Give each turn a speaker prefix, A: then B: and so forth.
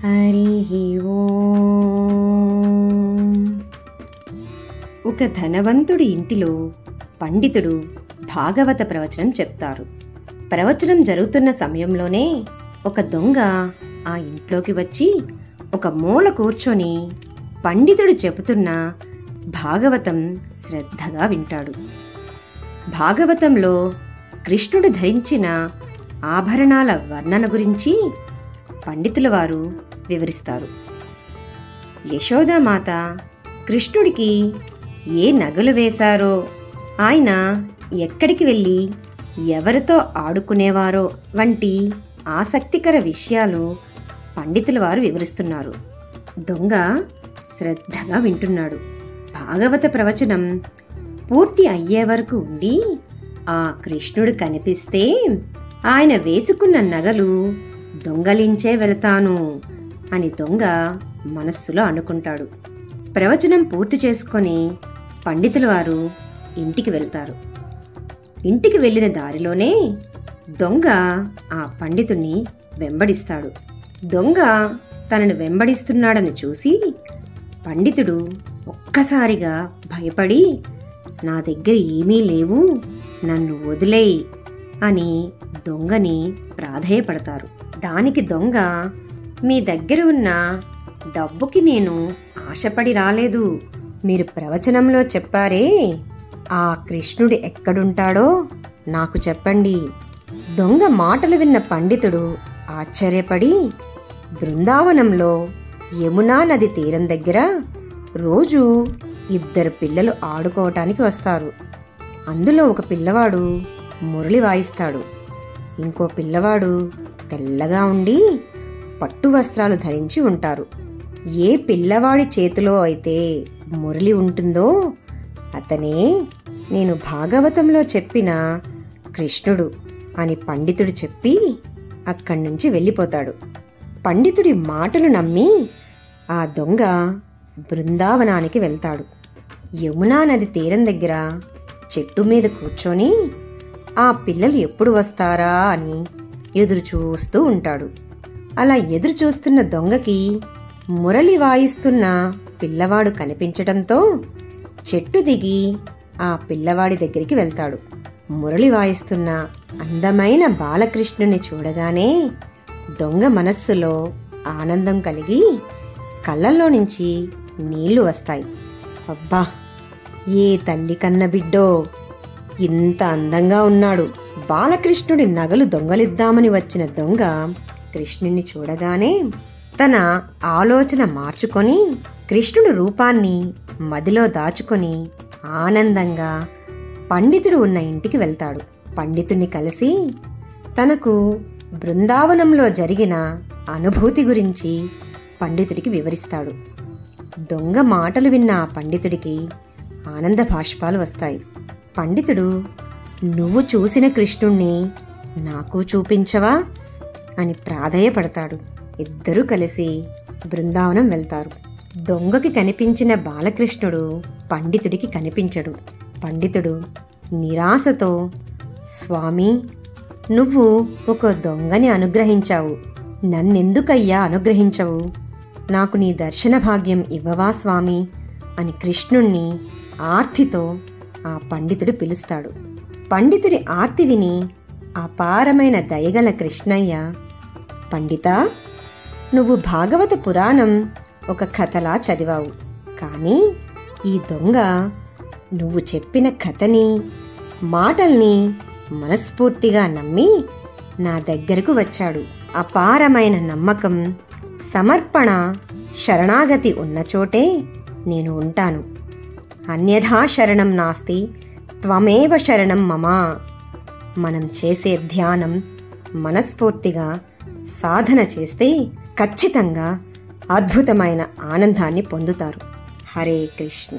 A: హరి ఓం. ఒక ధనవంతుడి ఇంటిలో పండితుడు భాగవత ప్రవచనం చెప్తారు. ప్రవచనం జరుగుతున్న సమయంలోనే ఒక దొంగ ఆ ఇంట్లోకి వచ్చి ఒక మూల కూర్చొని పండితుడు చెబుతున్న భాగవతం శ్రద్ధగా వింటాడు. భాగవతంలో కృష్ణుడు ధరించిన ఆభరణాల వర్ణన గురించి పండితుల వారు వివరిస్తారు. యశోదామాత కృష్ణుడికి ఏ నగలు వేశారో, ఆయన ఎక్కడికి వెళ్ళి ఎవరితో ఆడుకునేవారో వంటి ఆసక్తికర విషయాలు పండితుల వారు వివరిస్తున్నారు. దొంగ శ్రద్ధగా వింటున్నాడు. భాగవత ప్రవచనం పూర్తి అయ్యే వరకు ఉండి ఆ కృష్ణుడు కనిపిస్తే ఆయన వేసుకున్న నగలు దొంగలించే వెళతాను అని దొంగ మనస్సులో అనుకుంటాడు. ప్రవచనం పూర్తి చేసుకొని పండితుల వారు ఇంటికి వెళ్తారు. ఇంటికి వెళ్ళిన దారిలోనే దొంగ ఆ పండితుణ్ణి వెంబడిస్తాడు. దొంగ తనను వెంబడిస్తున్నాడని చూసి పండితుడు ఒక్కసారిగా భయపడి, నా దగ్గర ఏమీ లేవు, నన్ను వదిలేయ్ అని దొంగని ప్రాధేయపడతారు. దానికి దొంగ, మీ దగ్గర ఉన్న డబ్బుకి నేను ఆశపడి రాలేదు. మీరు ప్రవచనంలో చెప్పారే, ఆ కృష్ణుడు ఎక్కడుంటాడో నాకు చెప్పండి. దొంగ మాటలు విన్న పండితుడు ఆశ్చర్యపడి, బృందావనంలో యమునా నది తీరం దగ్గర రోజు 2 పిల్లలు ఆడుకోవటానికి వస్తారు. అందులో ఒక పిల్లవాడు మురళి వాయిస్తాడు. ఇంకో పిల్లవాడు తెల్లగా ఉండి పట్టు వస్త్రాలు ధరించి ఉంటారు. ఏ పిల్లవాడి చేతిలో అయితే మురళి ఉంటుందో అతనే నేను భాగవతంలో చెప్పిన కృష్ణుడు అని పండితుడు చెప్పి అక్కడి నుంచి వెళ్ళిపోతాడు. పండితుడి మాటలు నమ్మి ఆ దొంగ బృందావనానికి వెళ్తాడు. యమునా నది తీరం దగ్గర చెట్టు మీద కూర్చొని ఆ పిల్లలు ఎప్పుడు వస్తారా అని ఎదురు చూస్తూ ఉంటాడు. అలా ఎదురు చూస్తున్న దొంగకి మురళి వాయిస్తున్న పిల్లవాడు కనిపించడంతో చెట్టు దిగి ఆ పిల్లవాడి దగ్గరికి వెళ్తాడు. మురళి వాయిస్తున్న అందమైన బాలకృష్ణుని చూడగానే దొంగ మనస్సులో ఆనందం కలిగి కళ్ళల్లో నుంచి నీళ్లు వస్తాయి. అబ్బా, ఏ తల్లి కన్న బిడ్డో, ఇంత అందంగా ఉన్నాడు. బాలకృష్ణుడి నగలు దొంగలిద్దామని వచ్చిన దొంగ కృష్ణుని చూడగానే తన ఆలోచన మార్చుకొని కృష్ణుడి రూపాన్ని మదిలో దాచుకొని ఆనందంగా పండితుడు ఉన్న ఇంటికి వెళ్తాడు. పండితుణ్ణి కలిసి తనకు బృందావనంలో జరిగిన అనుభూతి గురించి పండితుడికి వివరిస్తాడు. దొంగ మాటలు విన్న ఆ పండితుడికి ఆనంద బాష్పాలు వస్తాయి. పండితుడు, నువ్వు చూసిన కృష్ణుణ్ణి నాకు చూపించవా అని ప్రాధేయపడతాడు. ఇద్దరూ కలిసి బృందావనం వెళ్తారు. దొంగకి కనిపించిన బాలకృష్ణుడు పండితుడికి కనిపించడు. పండితుడు నిరాశతో, స్వామి, నువ్వు ఒక దొంగని అనుగ్రహించావు, నన్నెందుకయ్యా అనుగ్రహించవు? నాకు నీ దర్శన భాగ్యం ఇవ్వవా స్వామి అని కృష్ణుణ్ణి ఆర్తితో ఆ పండితుడు పిలుస్తాడు. పండితుడి ఆర్తి విని అపారమైన దయగల కృష్ణయ్య, పండితా, నువ్వు భాగవత పురాణం ఒక కథలా చదివావు, కానీ ఈ దొంగ నువ్వు చెప్పిన కథని, మాటల్ని మనస్ఫూర్తిగా నమ్మి నా దగ్గరకు వచ్చాడు. అపారమైన నమ్మకం, సమర్పణ, శరణాగతి ఉన్న చోటే నేను ఉంటాను. అన్యథా శరణం నాస్తి త్వమేవ శరణం మమ. మనం చేసే ధ్యానం మనస్ఫూర్తిగా సాధన చేస్తే ఖచ్చితంగా అద్భుతమైన ఆనందాన్ని పొందుతారు. హరే కృష్ణ.